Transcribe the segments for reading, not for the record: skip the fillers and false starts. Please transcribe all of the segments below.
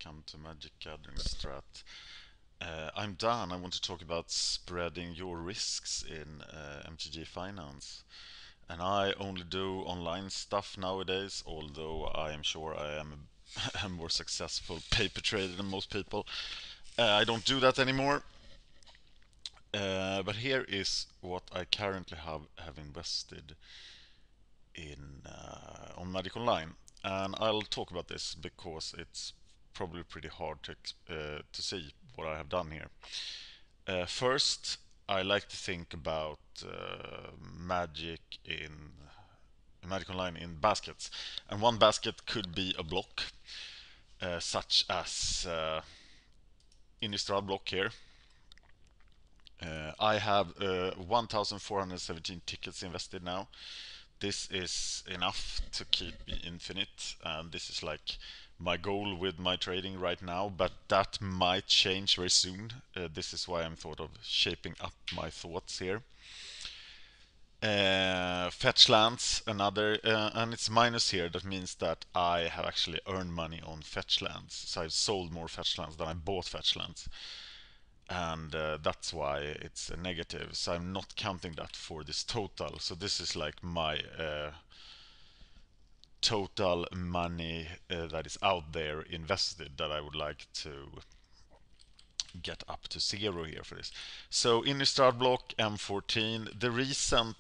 welcome to Magic Gathering Strat. I'm Dan. I want to talk about spreading your risks in MTG Finance. And I only do online stuff nowadays, although I am sure I am a more successful paper trader than most people. I don't do that anymore. But here is what I currently have invested in on Magic Online, and I'll talk about this because it's probably pretty hard to see what I have done here. First, I like to think about Magic Online in baskets, and one basket could be a block, such as Innistrad block here. I have 1,417 tickets invested now. This is enough to keep me infinite, and this is like my goal with my trading right now, but that might change very soon. This is why I'm sort of shaping up my thoughts here. Fetch lands, another, and it's minus here. That means that I have actually earned money on fetch lands. So I've sold more fetch lands than I bought fetch lands, and that's why it's a negative. So I'm not counting that for this total. So this is like my total money that is out there invested that I would like to get up to zero here for this. So Innistrad block M14, the recent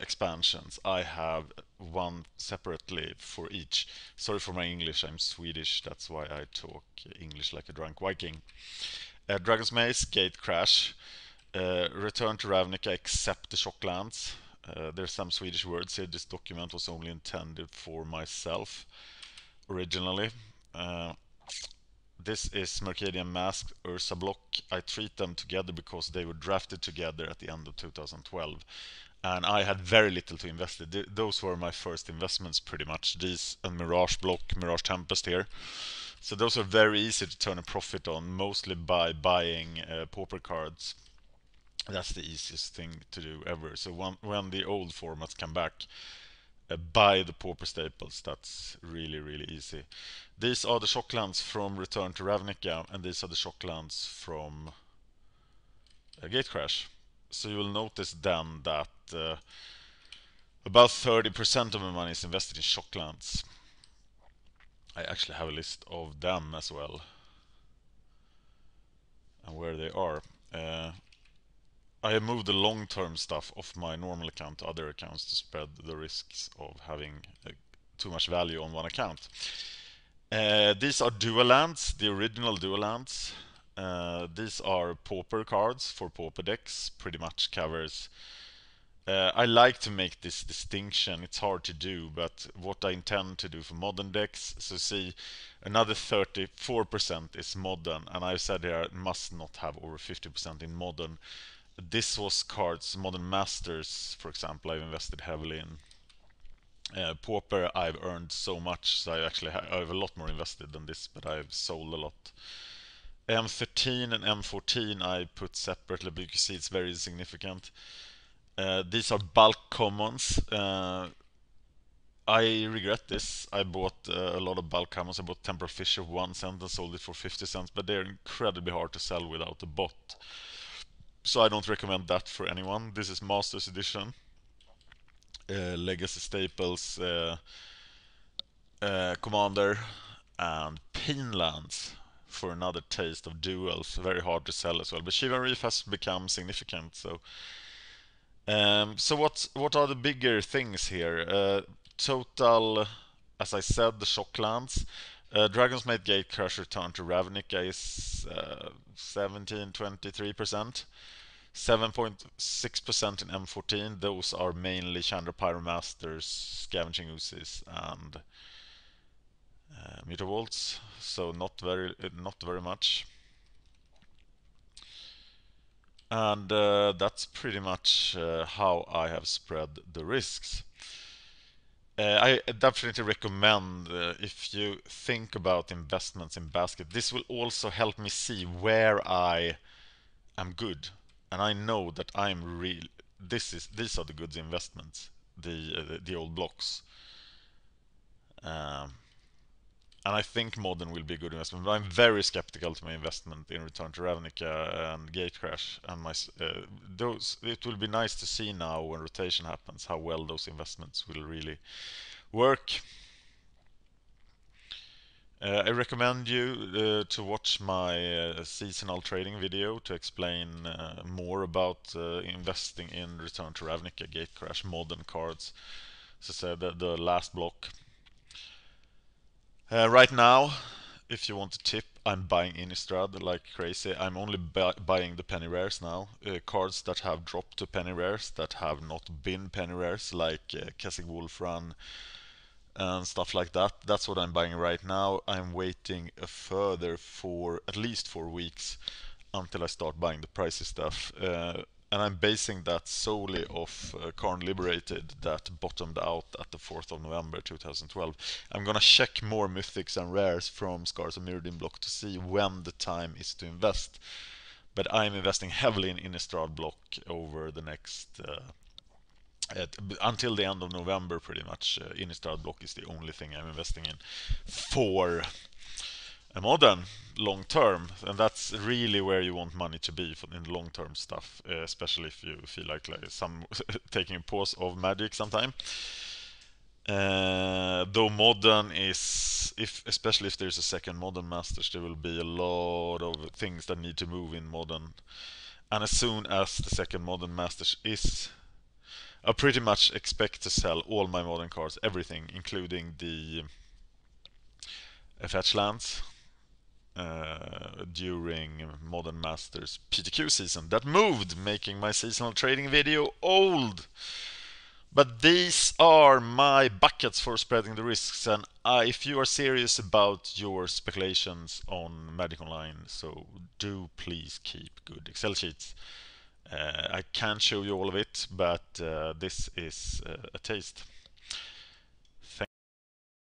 expansions I have one separately for each. Sorry for my English, I'm Swedish, that's why I talk English like a drunk Viking. Dragon's Maze, Gate Crash, Return to Ravnica except the Shocklands. There's some Swedish words here. This document was only intended for myself originally. This is Mercadian Mask, Ursa block. I treat them together because they were drafted together at the end of 2012. And I had very little to invest in. Those were my first investments pretty much. These and Mirage block, Mirage Tempest here. So those are very easy to turn a profit on, mostly by buying pauper cards. That's the easiest thing to do ever. So when the old formats come back, buy the pauper staples. That's really, really easy. These are the Shocklands from Return to Ravnica, and these are the Shocklands from Gatecrash. So you will notice then that about 30% of my money is invested in Shocklands. I actually have a list of them as well, and where they are. I have moved the long-term stuff off my normal account to other accounts to spread the risks of having too much value on one account. These are dual lands, the original dual lands. These are pauper cards for pauper decks, pretty much covers. I like to make this distinction, it's hard to do, but what I intend to do for modern decks, so see, another 34% is modern, and I've said here it must not have over 50% in modern. This was cards, Modern Masters, for example, I've invested heavily in. Pauper, I've earned so much, so I have a lot more invested than this, but I've sold a lot. M13 and M14 I put separately, but you can see it's very significant. These are bulk commons. I regret this. I bought a lot of bulk commons. I bought Temporal Fissure for 1 cent and sold it for 50 cents, but they're incredibly hard to sell without a bot. So I don't recommend that for anyone. This is Masters Edition. Legacy Staples, Commander, and Painlands for another taste of duels. Very hard to sell as well. But Shivan Reef has become significant. So what are the bigger things here? Total, as I said, the Shocklands. Dragon's Maid Gatecrash Return to Ravnica is 17-23%. 7.6% in M14. Those are mainly Chandra Pyromasters, Scavenging Oozes, and Mutavolts. So not very much. And that's pretty much how I have spread the risks. I definitely recommend if you think about investments in basket, this will also help me see where I am good, and I know that I'm real. These are the good investments, the old blocks. Um, And I think Modern will be a good investment, but I'm very skeptical to my investment in Return to Ravnica and Gatecrash. And those, it will be nice to see now when rotation happens how well those investments will really work. I recommend you to watch my seasonal trading video to explain more about investing in Return to Ravnica, Gatecrash, Modern cards. As I said, the last block. Right now, if you want a tip, I'm buying Innistrad like crazy. I'm only buying the penny rares now. Cards that have dropped to penny rares that have not been penny rares, like Kessig Wolfran and stuff like that. That's what I'm buying right now. I'm waiting a further for at least 4 weeks until I start buying the pricey stuff. And I'm basing that solely off Karn Liberated that bottomed out at the 4th of November 2012. I'm gonna check more mythics and rares from Scars of Mirrodin block to see when the time is to invest. But I'm investing heavily in Innistrad block over the next until the end of November, pretty much. Innistrad block is the only thing I'm investing in for a modern long term, and that's really where you want money to be in the long term stuff, especially if you feel like some taking a pause of Magic sometime. Though modern is, if especially if there's a second modern masters, there will be a lot of things that need to move in modern, and as soon as the second modern masters is, I pretty much expect to sell all my modern cards, everything, including the fetch lands, during Modern Masters PTQ season. That moved, making my seasonal trading video old. But these are my buckets for spreading the risks, and if you are serious about your speculations on Magic Online, so do please keep good Excel sheets. I can't show you all of it, but this is a taste.